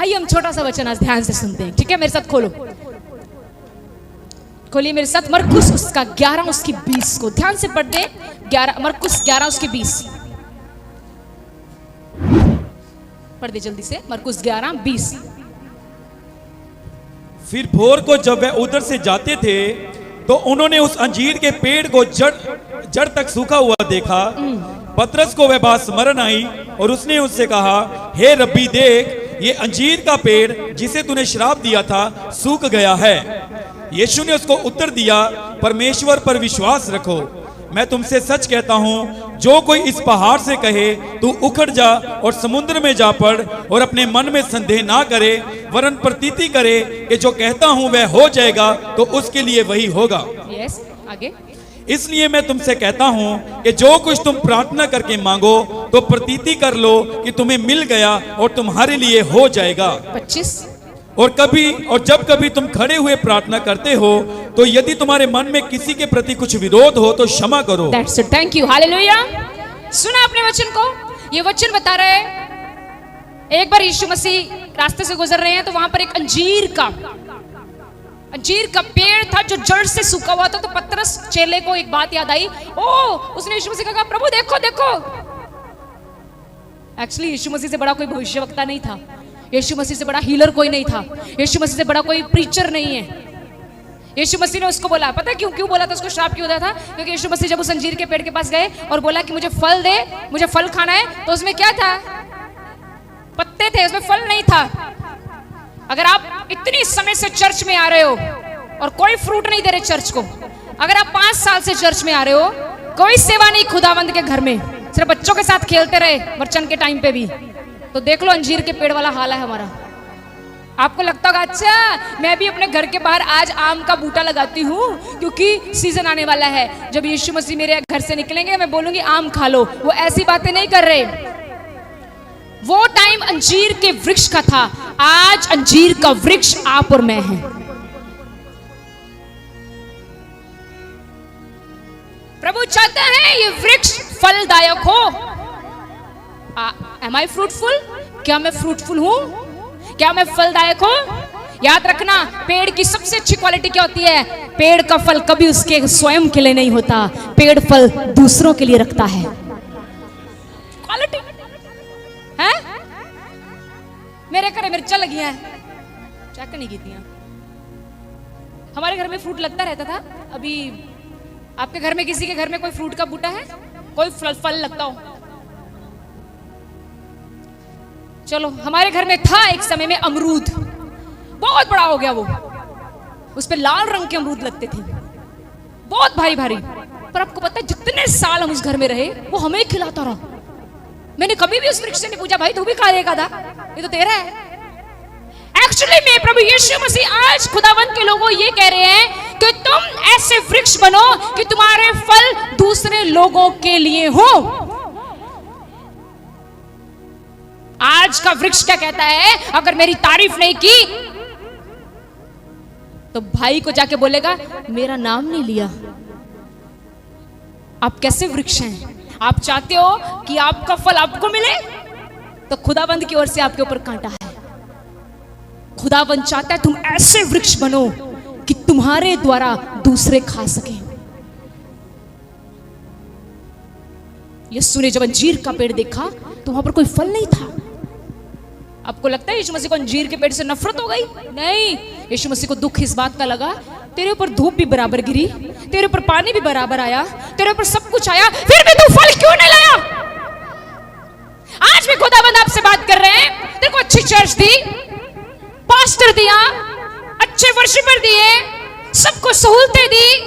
आइए हम छोटा सा वचन आज ध्यान से सुनते हैं, ठीक है? मेरे साथ खोलो, खोलिए मेरे साथ मरकुस उसका 11 उसकी 20 को ध्यान से पढ़ दे। 11 मरकुस 11 उसकी 20 पढ़ दे जल्दी से। मरकुस 11:20। फिर भोर को जब वह उधर से जाते थे तो उन्होंने उस अंजीर के पेड़ को जड़ तक सूखा हुआ देखा। पतरस को वह बात स्मरण आई और उसने उससे कहा, हे रब्बी, देख, ये अंजीर का पेड़ जिसे तूने श्राप दिया था सूख गया है। यीशु ने उसको उत्तर दिया, परमेश्वर पर विश्वास रखो। मैं तुमसे सच कहता हूँ, जो कोई इस पहाड़ से कहे तू उखड़ जा और समुद्र में जा पड़ और अपने मन में संदेह ना करे वरन प्रतीति करे कि जो कहता हूँ वह हो जाएगा, तो उसके लिए वही होगा। यस, आगे। इसलिए मैं तुमसे कहता हूँ कि जो कुछ तुम प्रार्थना करके मांगो तो प्रतीति कर लो कि तुम्हें मिल गया और तुम्हारे लिए हो जाएगा। 25। और जब कभी तुम खड़े हुए प्रार्थना करते हो तो यदि तुम्हारे मन में किसी के प्रति कुछ विरोध हो तो क्षमा करो। That's it, thank you, hallelujah. सुना आपने वचन को? ये वचन बता रहे हैं, एक बार यीशु मसीह रास्ते से गुजर रहे हैं तो वहां पर एक अंजीर का पेड़ था जो जड़ से सूखा हुआ था। तो पतरस चेले को एक बात याद आई। उसने यीशु मसीह को कहा, प्रभु देखो देखो। एक्चुअली यीशु मसीह से बड़ा कोई भविष्यवक्ता नहीं था, यीशु मसीह से बड़ा हीलर कोई नहीं था, यीशु मसीह से बड़ा कोई प्रीचर नहीं है। यीशु मसीह ने उसको बोला, पता है क्यों बोला था? उसको श्राप क्यों दिया था? क्योंकि यीशु मसीह जब उस अंजीर के पेड़ के पास गए और बोला कि मुझे फल दे, मुझे फल खाना है, तो उसमें क्या था? पत्ते थे, उसमें फल नहीं था। अगर आप इतनी समय से चर्च में आ रहे हो और कोई फ्रूट नहीं दे रहे चर्च को, अगर आप 5 साल से चर्च में आ रहे हो, कोई सेवा नहीं खुदावंद के घर में, सिर्फ बच्चों के साथ खेलते रहे वचन के टाइम पे भी, तो देख लो अंजीर के पेड़ वाला हाल है हमारा। आपको लगता होगा, अच्छा मैं भी अपने घर के बाहर आज आम का बूटा लगाती हूँ क्योंकि सीजन आने वाला है, जब यीशु मसीह मेरे घर से निकलेंगे मैं बोलूंगी आम खा लो। वो ऐसी बातें नहीं कर रहे। वो टाइम अंजीर के वृक्ष का था, आज अंजीर का वृक्ष आप और मैं हैं। प्रभु चाहता है ये वृक्ष फलदायक हो। Am I fruitful? क्या मैं फ्रूटफुल हूं? क्या मैं फलदायक हूं? याद रखना, पेड़ की सबसे अच्छी क्वालिटी क्या होती है? पेड़ का फल कभी उसके स्वयं के लिए नहीं होता, पेड़ फल दूसरों के लिए रखता है। क्वालिटी है? मेरे घरे मिर्चा लगी है, चेक नहीं की थी। हमारे घर में फ्रूट लगता रहता था। अभी आपके घर में, किसी के घर में कोई फ्रूट का बूटा है? कोई फल लगता हो? चलो, हमारे घर में था एक समय में अमरूद, बहुत बड़ा हो गया वो, उस पे लाल रंग के अमरूद लगते थे, बहुत भारी भारी। पर आपको पता है जितने साल हम उस घर में रहे वो हमें ही खिलाता रहा। मैंने कभी भी उस वृक्ष से नहीं पूछा, भाई तू भी खाएगा था, ये तो तेरा है। एक्चुअली में प्रभु यीशु मसीह आज खुदावंत के लोगों ये कह रहे हैं कि तुम ऐसे वृक्ष बनो कि तुम्हारे फल दूसरे लोगों के लिए हो। आज का वृक्ष क्या कहता है? अगर मेरी तारीफ नहीं की तो भाई को जाके बोलेगा मेरा नाम नहीं लिया। आप कैसे वृक्ष हैं? आप चाहते हो कि आपका फल आपको मिले, तो खुदाबंद की ओर से आपके ऊपर कांटा है। खुदाबंद चाहता है तुम ऐसे वृक्ष बनो कि तुम्हारे द्वारा दूसरे खा सके। यीशु ने जब अंजीर का पेड़ देखा तो वहां पर कोई फल नहीं था। आपको लगता है यीशु मसीह को अंजीर के पेड़ से नफरत हो गई? नहीं, यीशु मसीह को दुख इस बात का लगा, तेरे ऊपर धूप भी बराबर गिरी, तेरे ऊपर पानी भी बराबर आया, तेरे ऊपर सब कुछ आया, फिर भी तू फल क्यों नहीं लाया? आज भी खुदाबंद आपसे बात कर रहे हैं। तेरे को अच्छी चर्च दी, पास्टर दिया, अच्छे वर्शिपर दिए, सबको सहूलतें दी,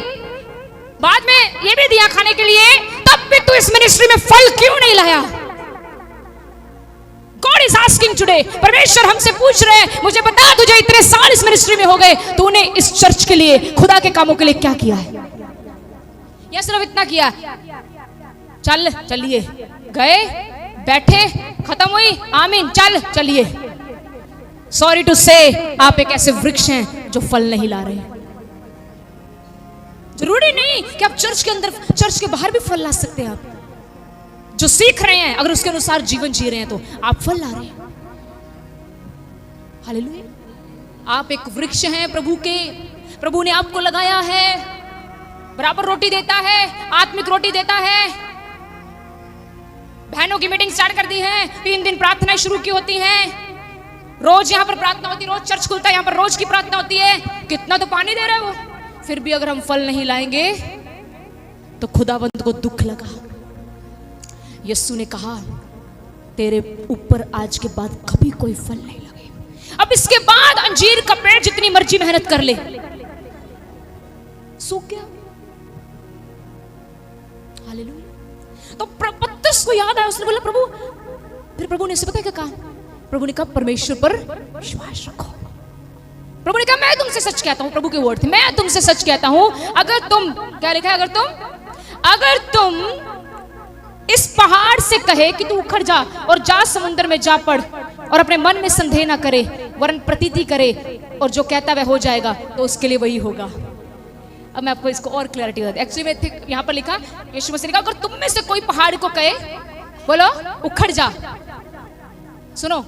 बाद में ये भी दिया खाने के लिए, तब भी तू इस मिनिस्ट्री में फल क्यों नहीं लाया? God is asking today, परमेश्वर हमसे पूछ रहे हैं, मुझे बता, तुझे इतने साल इस मिनिस्ट्री में हो गए, तूने इस चर्च के लिए, खुदा के कामों के लिए क्या किया है? या सिर्फ इतना किया, चलिए, गए, बैठे, खत्म हुई, आमीन, चलिए। सॉरी टू से, आप एक ऐसे वृक्ष हैं जो फल नहीं ला रहे। जरूरी नहीं कि आप चर्च के अंदर, चर्च के बाहर भी फल ला सकते हैं। आप जो सीख रहे हैं, अगर उसके अनुसार जीवन जी रहे हैं तो आप फल ला रहे हैं। हालेलुया। आप एक वृक्ष हैं प्रभु के, प्रभु ने आपको लगाया है, बराबर रोटी देता है, आत्मिक रोटी देता है। बहनों की मीटिंग स्टार्ट कर दी है, 3 दिन प्रार्थनाएं शुरू की होती हैं, रोज यहाँ पर प्रार्थना होती है, रोज चर्च खुलता है, यहाँ पर रोज की प्रार्थना होती है। कितना तो पानी दे रहे हो, फिर भी अगर हम फल नहीं लाएंगे तो खुदावंत को दुख लगा। यीशु ने कहा तेरे ऊपर आज के बाद कभी कोई फल नहीं लगे। अब इसके बाद अंजीर का पेड़ जितनी मर्जी मेहनत कर ले, सूख गया। हालेलुया। तो पतरस को याद आया, उसने बोला प्रभु, फिर प्रभु ने इसे पता है क्या कहा? प्रभु ने कहा परमेश्वर पर विश्वास रखो। प्रभु ने कहा मैं तुमसे सच कहता हूं, प्रभु के वर्ड थे, मैं तुमसे सच कहता हूं, अगर तुम, क्या लिखा है, अगर तुम इस पहाड़ से कहे कि तू उखड़ जा और जा समुद्र में जा पड़, और अपने मन में संदेह ना करे वरन प्रतीति करे, और जो कहता वह हो जाएगा, तो उसके लिए वही होगा। अब मैं आपको इसको और क्लैरिटी बता दूं। एक्चुअली में यहाँ पर लिखा, यीशु मसीह ने कहा अगर तुम में से कोई पहाड़ को कहे, बोलो उखड़ जा, सुनो,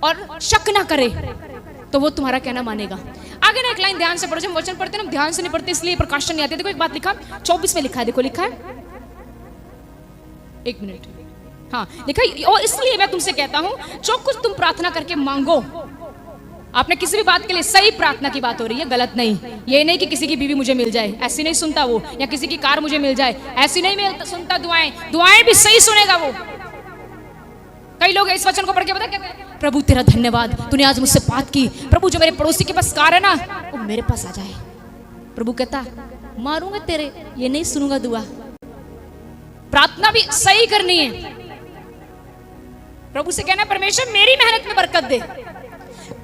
और शक ना करे, तो वो तुम्हारा कहना मानेगा। आगे ना एक लाइन ध्यान से पढ़ो, जब वचन पढ़ते हैं ना ध्यान से नहीं पढ़ते, इसलिए प्रकाशन नहीं आते। देखो एक बात लिखा 24 में लिखा है, देखो लिखा है, एक मिनट, हाँ लिखा है, और इसलिए मैं तुमसे कहता हूं जो कुछ तुम प्रार्थना करके मांगो, आपने किसी भी बात के लिए, सही प्रार्थना की बात हो रही है, गलत नहीं, ये नहीं कि किसी की बीवी मुझे मिल जाए, ऐसी नहीं सुनता वो, या किसी की कार मुझे मिल जाए, ऐसी नहीं सुनता दुआएं भी सही सुनेगा वो। कई लोग इस वचन को पढ़ के पता क्या कहते हैं? प्रभु तेरा धन्यवाद, तूने आज मुझसे बात की, प्रभु जो मेरे पड़ोसी के पास कार है ना, वो मेरे पास आ जाए। प्रभु कहता मारूंगा तेरे, ये नहीं सुनूंगा दुआ। प्रार्थना भी सही करनी है। प्रभु से कहना परमेश्वर मेरी मेहनत में बरकत दे।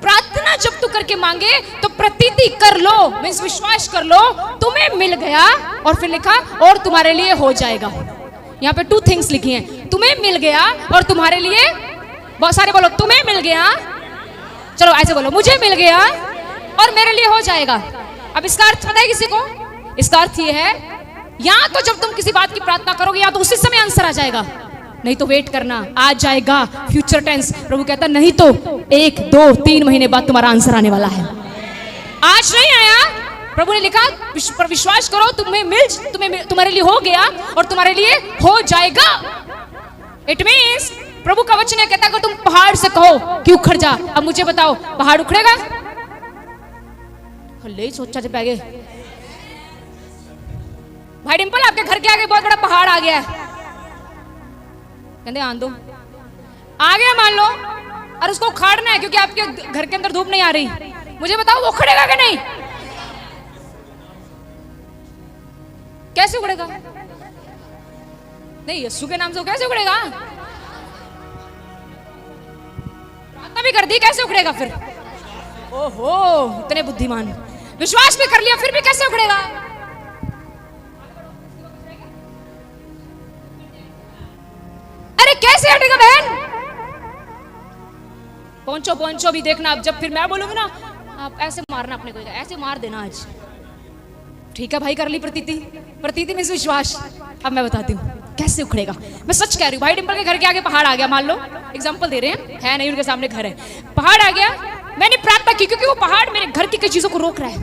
प्रार्थना जब तू करके मांगे तो प्रतीति कर लो, मींस विश्वास कर लो, तुम्हें मिल गया, और फिर लिखा और तुम्हारे लिए हो जाएगा। यहाँ पे 2 थिंग्स लिखी हैं, तुम्हें मिल गया और तुम्हारे लिए, बहुत सारे बोलो तुम्हें मिल गया, चलो ऐसे बोलो मुझे मिल गया और मेरे लिए हो जाएगा। अब इसका अर्थ पता है किसी को? इसका अर्थ ये है, या तो जब तुम किसी बात की प्रार्थना करोगे या तो उसी समय आंसर आ जाएगा, नहीं तो वेट करना, आ जाएगा, फ्यूचर टेंस। प्रभु कहता नहीं तो 1, 2, 3 महीने बाद तुम्हारा आंसर आने वाला है। आज नहीं आया, प्रभु ने लिखा पर विश्वास करो, तुम्हारे लिए हो गया और तुम्हारे लिए हो जाएगा। इट मींस प्रभु का वचन है, कहता है तुम पहाड़ से कहो कि उखड़ जा। अब मुझे बताओ पहाड़ उखड़ेगा? ले सोचा जब आगे भाई डिंपल आपके घर के आगे बहुत बड़ा पहाड़ आ गया है, कहते आन दो, आ गया मान लो, और उसको उखाड़ना है क्योंकि आपके घर के अंदर धूप नहीं आ रही। मुझे बताओ वो उखड़ेगा कि नहीं? कैसे उखड़ेगा? नहीं, यीशु के नाम से वो कैसे उखड़ेगा? प्रार्थना भी कर दी, कैसे उखड़ेगा फिर? ओहो, इतने बुद्धिमान, विश्वास भी कर लिया फिर भी कैसे उखड़ेगा? अरे कैसे हटेगा बहन? पहुंचो भी देखना। अब जब फिर मैं बोलूंगी ना, आप ऐसे मारना, अपने को ऐसे मार देना आज। ठीक है भाई, कर ली प्रतीति में विश्वास। अब मैं बताती हूँ कैसे उखड़ेगा। मैं सच कह रही हूँ, भाई डिंपल के घर के आगे पहाड़ आ गया, मान लो एग्जांपल दे रहे हैं, है नहीं, उनके सामने घर है, पहाड़ आ गया, मैंने प्रार्थना की क्योंकि वो पहाड़ मेरे घर की कई चीजों को रोक रहा है।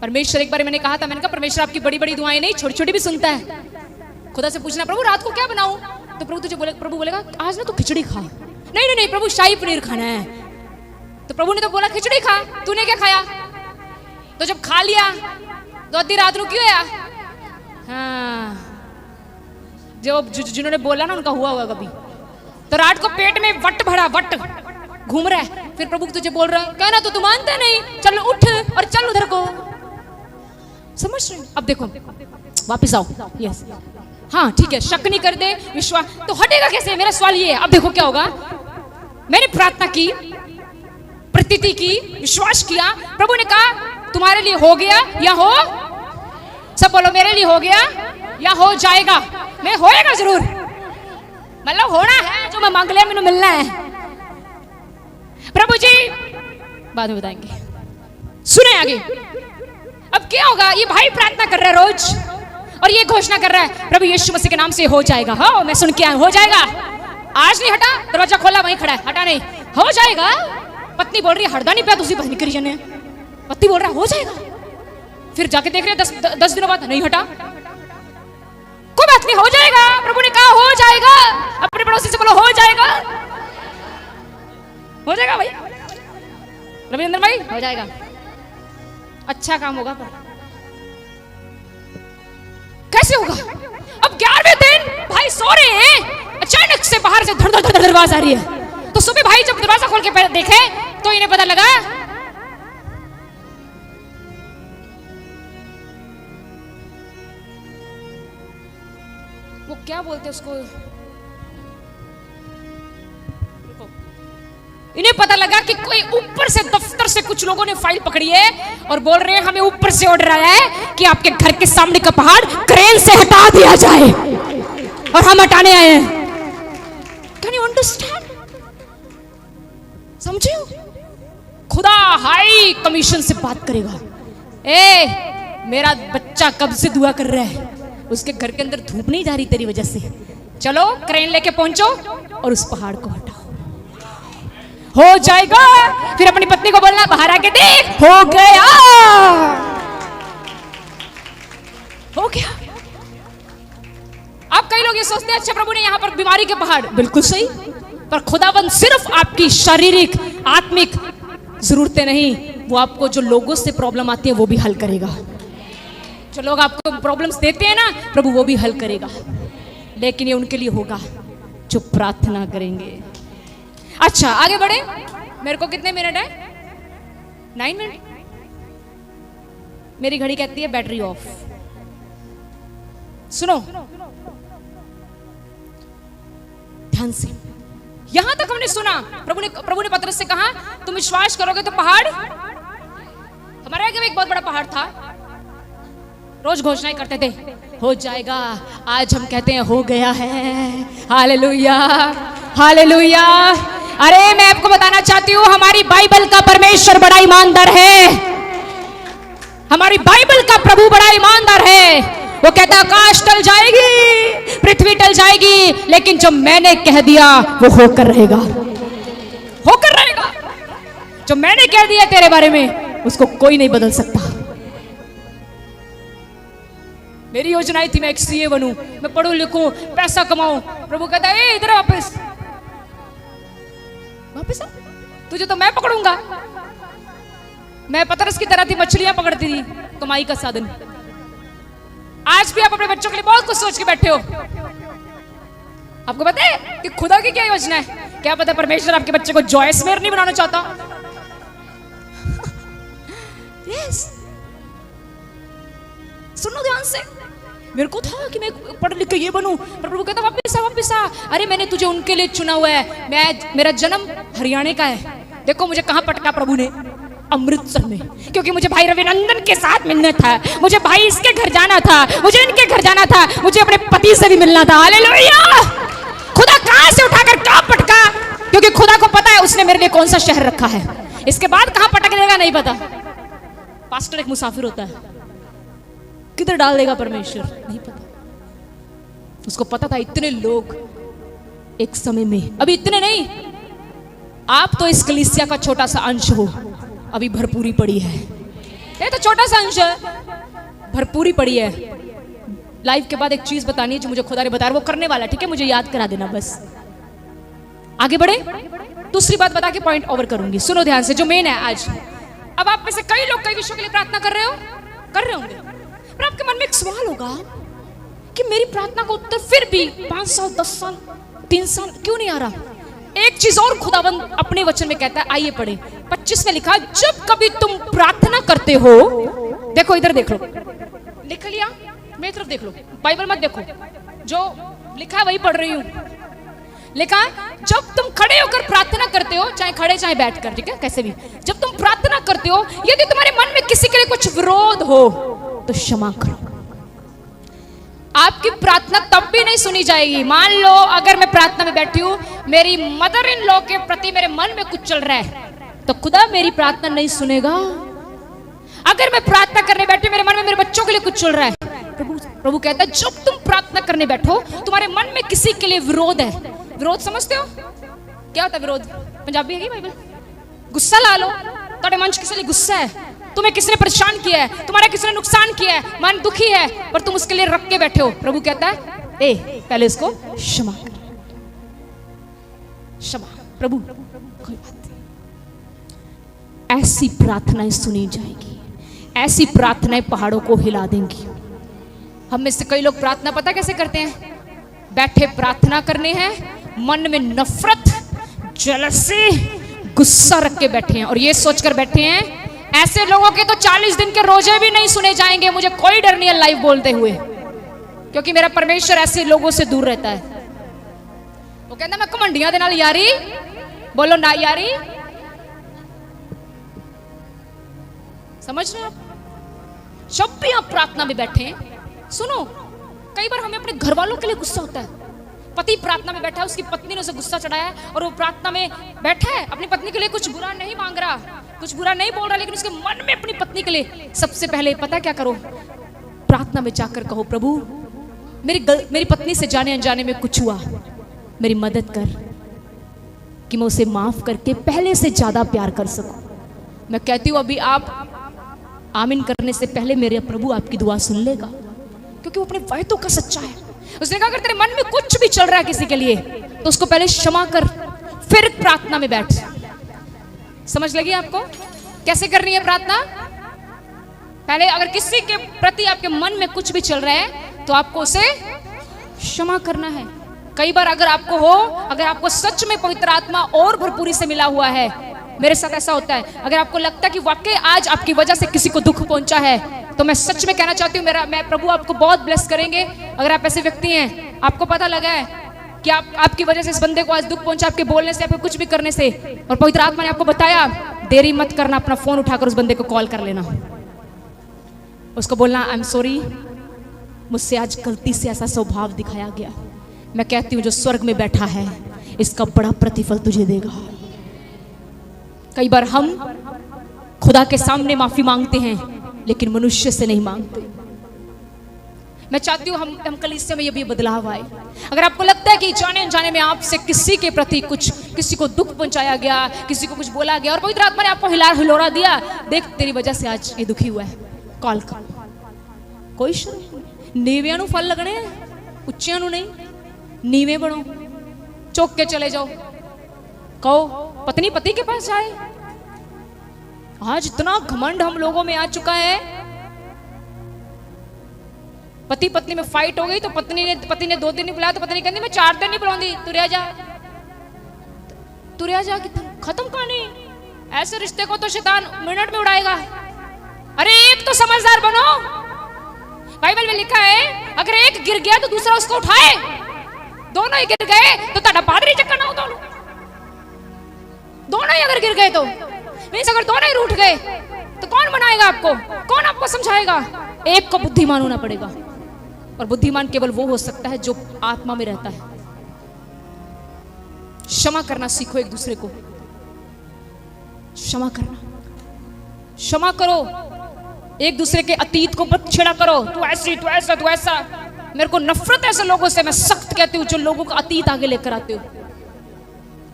परमेश्वर, एक बार मैंने कहा था, मैंने कहा परमेश्वर आपकी बड़ी बड़ी दुआएं नहीं, छोटी छोटी भी सुनता है। खुदा से पूछना प्रभु रात को क्या बनाऊं, तो प्रभु बोलेगा आज ना तू खिचड़ी खा। नहीं प्रभु शाही पनीर खाना है, तो प्रभु ने तो बोला खिचड़ी खा, तूने क्या खाया? तो जब खा लिया तो आधी रात को क्यों आया? हाँ, जो जिन्होंने बोला ना उनका हुआ होगा कभी। तो रात को पेट में वट घूम रहा है, फिर प्रभु तुझे बोल रहा है, कहना तो तू मानता नहीं, चल उठ और चल उधर को। समझ रहे? अब देखो वापिस आओ। यस, हाँ ठीक है, शक नहीं कर दे, विश्वास तो हटेगा कैसे? मेरा सवाल ये है। अब देखो क्या होगा, मैंने प्रार्थना की, प्रतीति की, विश्वास किया, प्रभु ने कहा तुम्हारे लिए हो गया या हो, सब बोलो मेरे लिए हो गया या हो जाएगा। मैं होएगा जरूर, मतलब होना है, जो मैं मांग लिया मैंने मिलना है। प्रभु जी बाद में बताएंगे, सुने आगे। अब क्या होगा, ये भाई प्रार्थना कर रहा है रोज और ये घोषणा कर रहा है प्रभु यीशु मसीह के नाम से हो जाएगा। हाँ मैं सुन के आया, हो जाएगा। आज नहीं हटा, दरवाजा खोला वहीं खड़ा है, हटा नहीं, हो जाएगा। पत्नी बोल रही है हरदा नहीं पाया तुसी पत्नी करी जने, पति बोल रहा है हो जाएगा, फिर जाके देख रहे हैं 10 दिनों बाद नहीं हटा, कोई बात नहीं हो जाएगा, प्रभु ने कहा हो जाएगा, अपने पड़ोसी से बोलो हो जाएगा, हो जाएगा भाई रविंद्र भाई, हो जाएगा, अच्छा काम होगा। पर कैसे होगा? अब 11वें दिन भाई सो रहे हैं, अचानक से बाहर से धड़ धड़ धड़ धड़ आवाज आ रही है। तो सुबह भाई जब दरवाजा खोल के देखे तो इन्हें पता लगा वो क्या बोलते उसको, इन्हें पता लगा कि कोई ऊपर से दफ्तर से कुछ लोगों ने फाइल पकड़ी है और बोल रहे हैं हमें ऊपर से ऑर्डर आया है कि आपके घर के सामने का पहाड़ क्रेन से हटा दिया जाए और हम हटाने आए हैं। Can you understand? समझे हो? खुदा हाई कमीशन से बात करेगा, ए मेरा बच्चा कब से दुआ कर रहा है, उसके घर के अंदर धूप नहीं जा रही तेरी वजह से, चलो क्रेन लेके पहुंचो और उस पहाड़ को हटाओ, हो जाएगा। फिर अपनी पत्नी को बोलना बाहर आके देख हो गया, हो गया। अब कई लोग ये सोचते हैं अच्छा प्रभु ने यहां पर बीमारी के पहाड़, बिल्कुल सही, पर खुदावंद सिर्फ आपकी शारीरिक आत्मिक जरूरतें नहीं, वो आपको जो लोगों से प्रॉब्लम आती है वो भी हल करेगा। जो लोग आपको प्रॉब्लम्स देते हैं ना, प्रभु वो भी हल करेगा, लेकिन ये उनके लिए होगा जो प्रार्थना करेंगे। अच्छा आगे बढ़े, मेरे को कितने मिनट है? 9 मिनट। मेरी घड़ी कहती है बैटरी ऑफ। सुनो ध्यान से, यहां तक हमने सुना, प्रभु ने पतरस से कहा तुम विश्वास करोगे तो पहाड़, हमारे आगे एक बहुत बड़ा पहाड़ था, रोज घोषणाएं करते थे हो जाएगा, आज हम कहते हैं हो गया है, हालेलुया हालेलुया। अरे मैं आपको बताना चाहती हूं हमारी बाइबल का परमेश्वर बड़ा ईमानदार है, हमारी बाइबल का प्रभु बड़ा ईमानदार है। वो कहता आकाश टल जाएगी, पृथ्वी टल जाएगी, लेकिन जो मैंने कह दिया वो होकर रहेगा, होकर रहेगा। जो मैंने कह दिया तेरे बारे में उसको कोई नहीं बदल सकता। मेरी योजनाएं थी मैं एक सीए बनूं, मैं पढ़ूं लिखूं, पैसा कमाऊं। प्रभु कहता है इधर वापस वापस आ, तुझे तो मैं पकड़ूंगा। मैं पतरस की तरह थी, मछलियां पकड़ती थी, कमाई का साधन। आज भी आप अपने बच्चों के लिए बहुत कुछ सोच के बैठे हो। आपको पता है कि खुदा की क्या योजना है? क्या पता परमेश्वर आपके बच्चे को जॉयसमेयर नहीं बनाना चाहता। yes. सुनो ध्यान से, मेरे को था कि मैं पढ़ लिख के ये बनूं, पर प्रभु कहता वापिस आ। अरे मैंने तुझे उनके लिए चुना हुआ है। मेरा जन्म हरियाणा का है, देखो मुझे कहां पटका प्रभु ने, अमृतसर में, क्योंकि मुझे भाई रविनंदन के साथ मिलना था, मुझे भाई इसके घर जाना था, मुझे इनके घर जाना था, मुझे अपने पति से भी मिलना था। हालेलुया। खुदा कहां से उठाकर कहां पटका, क्योंकि खुदा को पता है उसने मेरे लिए कौन सा शहर रखा है, इसके बाद कहां पटक देगा नहीं पता। पास्टर एक मुसाफिर होता है, किधर डाल देगा परमेश्वर नहीं पता। उसको पता था इतने लोग एक समय में, अभी इतने नहीं, आप तो इस कलीसिया का छोटा सा अंश हो, अभी भरपूरी पड़ी है। ये तो छोटा सा अंश है, भरपूरी पड़ी है। लाइफ के बाद एक चीज बतानी है जो मुझे खुदा ने बताया, वो करने वाला, ठीक है, मुझे याद करा देना बस। आगे बढ़े, दूसरी बात बता के पॉइंट ओवर करूंगी। सुनो ध्यान से, जो मेन है आज। अब आप में से कई लोग कई विषयों के लिए प्रार्थना कर रहे होंगे, पर आपके मन में एक सवाल होगा कि मेरी प्रार्थना का उत्तर फिर भी 5 साल 10 साल 3 साल क्यों नहीं आ रहा। एक चीज और खुदावंद अपने वचन में कहता है, आइए पढ़े। 25 में लिखा, जब कभी तुम प्रार्थना करते हो, देखो इधर देख लो, लिख लिया, मेरी तरफ देख लो, बाइबल मत देखो, जो लिखा है वही पढ़ रही हूं। लिखा, जब तुम खड़े होकर प्रार्थना करते हो, चाहे खड़े चाहे बैठकर, ठीक है, कैसे भी, जब तुम प्रार्थना करते हो, यदि तुम्हारे मन में किसी के लिए कुछ विरोध हो तो क्षमा करो। आपकी प्रार्थना तब भी नहीं सुनी जाएगी। मान लो अगर मैं प्रार्थना में बैठी हूं, मेरी मदर इन लॉ के प्रति मेरे मन में कुछ चल रहा है, तो खुदा मेरी प्रार्थना नहीं सुनेगा। अगर मैं प्रार्थना करने बैठी, मेरे मन में मेरे बच्चों के लिए कुछ चल रहा है, प्रभु कहता है जब तुम प्रार्थना करने बैठो, तुम्हारे मन में किसी के लिए विरोध है। विरोध समझते हो क्या होता है? विरोध पंजाबी है बाइबल, गुस्सा ला लो। थोड़े मन किसी लिए गुस्सा है, तुम्हें किसने परेशान किया है, तुम्हारा किसने नुकसान किया है, मन दुखी है, पर तुम उसके लिए रख के बैठे हो। प्रभु कहता है ए पहले इसको क्षमा कर। क्षमा। प्रभु कोई बात नहीं। ऐसी प्रार्थनाएं सुनी जाएगी, ऐसी प्रार्थनाएं पहाड़ों को हिला देंगी। हम में से कई लोग प्रार्थना पता कैसे करते हैं? बैठे प्रार्थना करने हैं, मन में नफरत, जलसी, गुस्सा रख के बैठे हैं और ये सोचकर बैठे हैं ऐसे लोगों के तो 40 दिन के रोजे भी नहीं सुने जाएंगे, मुझे कोई डर नहीं है लाइव बोलते हुए, क्योंकि मेरा परमेश्वर ऐसे लोगों से दूर रहता है। वो कहता मैं घमंडियां दे नाल यारी, बोलो ना यारी, समझ रहे आप? जब भी आप प्रार्थना में बैठे हैं, सुनो, कई बार हमें अपने घर वालों के लिए गुस्सा होता है। पति प्रार्थना में बैठा है, उसकी पत्नी ने उसे गुस्सा चढ़ाया है और वो प्रार्थना में बैठा है, अपनी पत्नी के लिए कुछ बुरा नहीं मांग रहा, कुछ बुरा नहीं बोल रहा, लेकिन उसके मन में अपनी पत्नी के लिए सबसे पहले पता क्या करो? प्रार्थना में जाकर कहो प्रभु मेरी पत्नी से जाने अनजाने में कुछ हुआ, मेरी मदद कर कि मैं उसे माफ करके पहले से ज्यादा प्यार कर सकूं। मैं कहती हूं अभी आप आमीन करने से पहले मेरे प्रभु आपकी दुआ सुन लेगा, क्योंकि वो अपने वायदों का सच्चा है। उसने कहा अगर तेरे मन में कुछ भी चल रहा है किसी के लिए तो उसको पहले क्षमा कर, फिर प्रार्थना में बैठ। समझ लगी आपको कैसे करनी है प्रार्थना? पहले अगर किसी के प्रति आपके मन में कुछ भी चल रहा है तो आपको उसे क्षमा करना है। कई बार अगर आपको सच में पवित्र आत्मा और भरपूरी से मिला हुआ है, मेरे साथ ऐसा होता है, अगर आपको लगता है कि वाकई आज आपकी वजह से किसी को दुख पहुंचा है, तो मैं सच में कहना चाहती हूँ मैं प्रभु आपको बहुत ब्लेस करेंगे। अगर आप ऐसे व्यक्ति हैं, आपको पता लगा है कि आपकी वजह से इस बंदे को आज दुख पहुंचा, आपके बोलने से, आपके कुछ भी करने से, और पवित्र आत्मा ने आपको बताया, देरी मत करना, अपना फोन उठाकर उस बंदे को कॉल कर लेना, उसको बोलना आई एम सॉरी, मुझसे आज गलती से ऐसा स्वभाव दिखाया गया। मैं कहती हूँ जो स्वर्ग में बैठा है इसका बड़ा प्रतिफल तुझे देगा। कई बार हम खुदा के सामने माफी मांगते हैं लेकिन मनुष्य से नहीं मांगते। मैं चाहती हूँ हम कलीसिया में ये भी बदलाव आए। अगर आपको लगता है कि जाने अनजाने में आपसे किसी के प्रति किसी को दुख पहुंचाया गया, किसी को कुछ बोला गया और पवित्र आत्मा ने आपको हिलोरा दिया, देख तेरी वजह से आज ये दुखी हुआ है, कॉल कर, कोई शर्म नहीं। नीवियां नू फल लगने हैं, उच्चियां नू नहीं। नीवे बनो, चौक के चले जाओ, कहो पत्नी पति के पास जाए। आज इतना घमंड हम लोगों में आ चुका है, पति पत्नी में फाइट हो गई तो पति ने 2 दिन नहीं बुलाया तो पत्नी कहती मैं 4 दिन नहीं बुलाऊंगी, तू रह जा, खत्म कहानी। ऐसे रिश्ते को तो शैतान मिनट में उड़ाएगा। अरे एक तो समझदार बनो, बाइबल में लिखा है अगर एक गिर गया तो दूसरा उसको उठाए, दोनों ही गिर गए तो ताड़ा पादरी चक्कर ना हो, दोनों ही अगर गिर गए तो मींस अगर दोनों ही रूठ गए तो कौन बनाएगा आपको, कौन आपको समझाएगा? एक को बुद्धिमान होना पड़ेगा, और बुद्धिमान केवल वो हो सकता है जो आत्मा में रहता है। क्षमा करना सीखो एक दूसरे को, क्षमा करना, क्षमा करो, एक दूसरे के अतीत को मत छेड़ा करो, तू ऐसी तू ऐसा तू ऐसा। मेरे को नफरत ऐसे लोगों से, मैं सख्त कहती हूँ जो लोगों का अतीत आगे लेकर आते हो।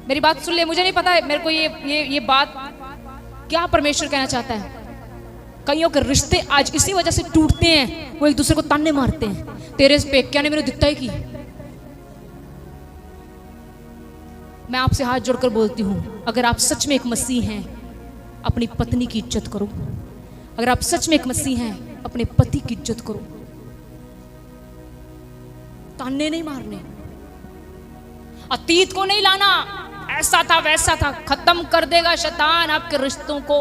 मेरी बात सुन ले, मुझे नहीं पता है मेरे को ये बात क्या परमेश्वर कहना चाहता है। कईयों के रिश्ते आज इसी वजह से टूटते हैं, वो एक दूसरे को ताने मारते हैं, तेरे पे क्या ने मेरे दिखता है कि। मैं आपसे हाथ जोड़कर बोलती हूं, अगर आप सच में एक मसीह हैं अपनी पत्नी की इज्जत करो, अगर आप सच में एक मसीह हैं अपने पति की इज्जत करो। ताने नहीं मारने, अतीत को नहीं लाना, ऐसा था वैसा था, खत्म कर देगा शैतान आपके रिश्तों को।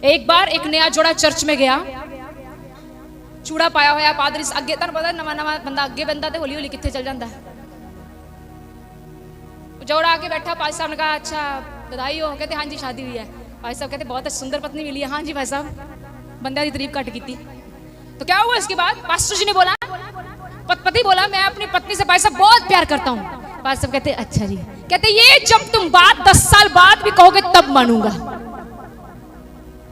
एक बार एक नया जोड़ा चर्च में गया, चूड़ा पाया होया पादरी अगे, तुहानू पता नवा नवा बंदा अगे बंदा तो हौली हौली कित्थे चल जाता है। जोड़ा आके बैठा, भाई साहब ने कहा अच्छा बधाई हो, कहते हाँ जी शादी हुई है। भाई साहब कहते बहुत सुंदर पत्नी मिली है। हाँ जी भाई साहब, बंदे की तारीफ घट की। तो क्या हुआ इसके बाद? पास्टर जी ने बोला, पति बोला मैं अपनी पत्नी से भाई साहब बहुत प्यार करता हूँ। भाई साहब कहते अच्छा जी, कहते ये जब तुम बात 10 साल बाद भी कहोगे तब मानूंगा।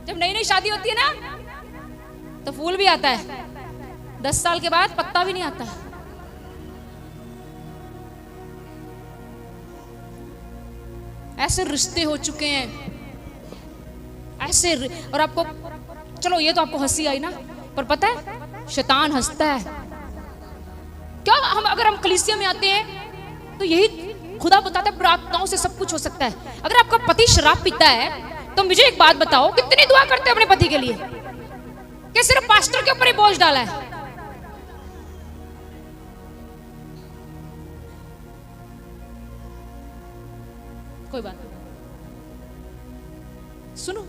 जब नई नई शादी होती है ना तो फूल भी आता है, 10 साल के बाद पत्ता भी नहीं आता। ऐसे रिश्ते हो चुके हैं ऐसे और आपको, चलो ये तो आपको हंसी आई ना, पर पता है शैतान हंसता है। क्या हम अगर हम कलीसिया में आते हैं तो यही खुदा बताता है प्रार्थनाओं से सब कुछ हो सकता है। अगर आपका पति शराब पीता है तो मुझे एक बात बताओ, कितनी दुआ करते हो अपने पति के लिए? क्या सिर्फ पास्टर के ऊपर ही बोझ डाला है? कोई बात नहीं, सुनो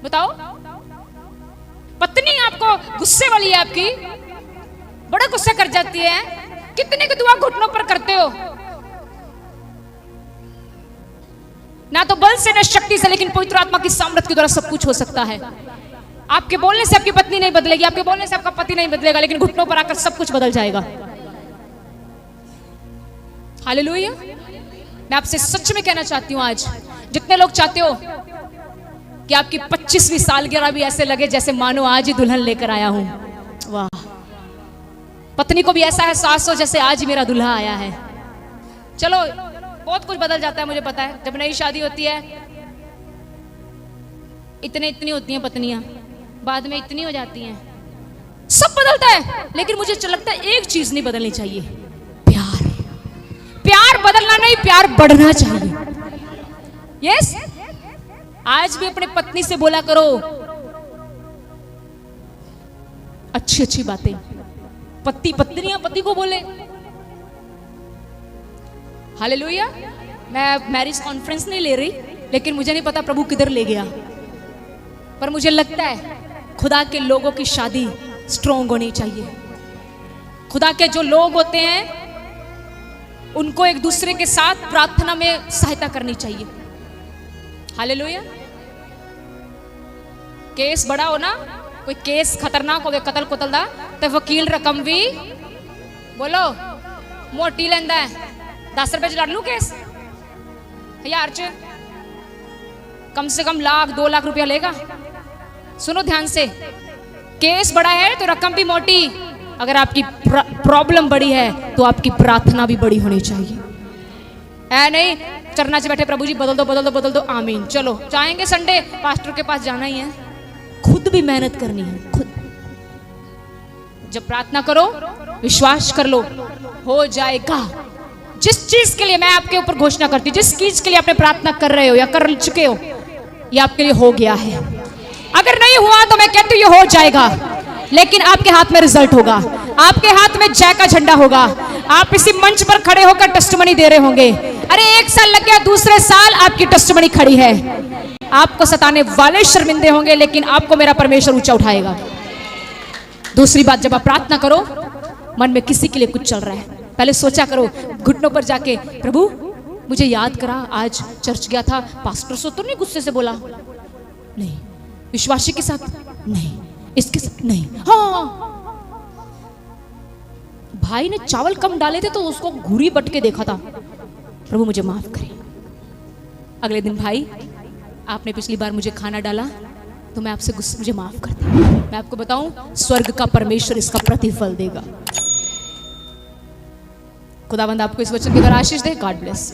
बताओ, पत्नी आपको गुस्से वाली है, आपकी बड़ा गुस्सा कर जाती है, कितने की दुआ घुटनों पर करते हो? ना तो बल से ना शक्ति से, लेकिन पवित्र आत्मा की सामर्थ्य के द्वारा सब कुछ हो सकता है। आपके बोलने से आपकी पत्नी नहीं बदलेगी, आपके बोलने से आपका पति नहीं बदलेगा, लेकिन घुटनों पर आकर सब कुछ बदल जाएगा। हालेलुया। मैं आपसे सच में कहना चाहती हूं, आज जितने लोग चाहते हो कि आपकी 25वीं सालगिरह भी ऐसे लगे जैसे मानो आज ही दुल्हन लेकर आया हूं, वाह। पत्नी को भी ऐसा एहसास हो जैसे आज ही मेरा दूल्हा आया है। चलो बहुत कुछ बदल जाता है, मुझे पता है। जब नई शादी होती है इतनी होती हैं पत्नियां, बाद में इतनी हो जाती हैं, सब बदलता है। लेकिन मुझे लगता है एक चीज नहीं बदलनी चाहिए, प्यार। प्यार बदलना नहीं, प्यार बढ़ना चाहिए। यस, आज भी अपने पत्नी से बोला करो अच्छी अच्छी बातें। पत्नियां पति को बोले। हालेलुया। मैं मैरिज कॉन्फ्रेंस नहीं ले रही, लेकिन मुझे नहीं पता प्रभु किधर ले गया, पर मुझे लगता है खुदा के लोगों की शादी स्ट्रॉन्ग होनी चाहिए। खुदा के जो लोग होते हैं उनको एक दूसरे के साथ प्रार्थना में सहायता करनी चाहिए। हालेलुया। केस बड़ा हो ना, कोई केस खतरनाक हो गया, कतल कुतल दा, तो वकील रकम भी बोलो मोटी लेंदा है। 10 रुपए च लड़ लू केस, 1000 च कम से कम लाख 2 लाख रुपया लेगा। सुनो ध्यान से, केस बड़ा है तो रकम भी मोटी। अगर आपकी प्रॉब्लम बड़ी है तो आपकी प्रार्थना भी बड़ी होनी चाहिए। है नहीं चरना से बैठे प्रभु जी बदल दो बदल दो बदल दो, आमीन। चलो जाएंगे संडे, पास्टर के पास जाना ही है, खुद भी मेहनत करनी है। खुद जब प्रार्थना करो, विश्वास कर लो, हो जाएगा। जिस चीज के लिए मैं आपके ऊपर घोषणा करती हूँ, जिस चीज के लिए आपने प्रार्थना कर रहे हो या कर चुके हो, ये आपके लिए हो गया है। अगर नहीं हुआ तो मैं कहती हूँ ये हो जाएगा, लेकिन आपके हाथ में रिजल्ट होगा, आपके हाथ में जय का झंडा होगा। आप इसी मंच पर खड़े होकर टेस्टिमनी दे रहे होंगे। अरे 1 साल लग गया, दूसरे साल आपकी टेस्टिमनी खड़ी है। आपको सताने वाले शर्मिंदे होंगे, लेकिन आपको मेरा परमेश्वर ऊंचा उठाएगा। दूसरी बात, जब आप प्रार्थना करो, मन में किसी के लिए कुछ चल रहा है, पहले सोचा करो, घुटनों पर जाके, प्रभु मुझे याद करा, आज चर्च गया था, पास्टर से तो नहीं गुस्से से बोला, नहीं, विश्वासी के साथ नहीं, इसके साथ नहीं, हाँ भाई ने चावल कम डाले थे तो उसको घूरी बट के देखा था, प्रभु मुझे माफ करें। अगले दिन, भाई आपने पिछली बार मुझे खाना डाला तो मैं आपसे गुस्से, मुझे माफ कर दे। मैं आपको बताऊं, स्वर्ग का परमेश्वर इसका प्रतिफल देगा। खुदावंद आपको इस वचन के द्वारा आशीष दे। God bless.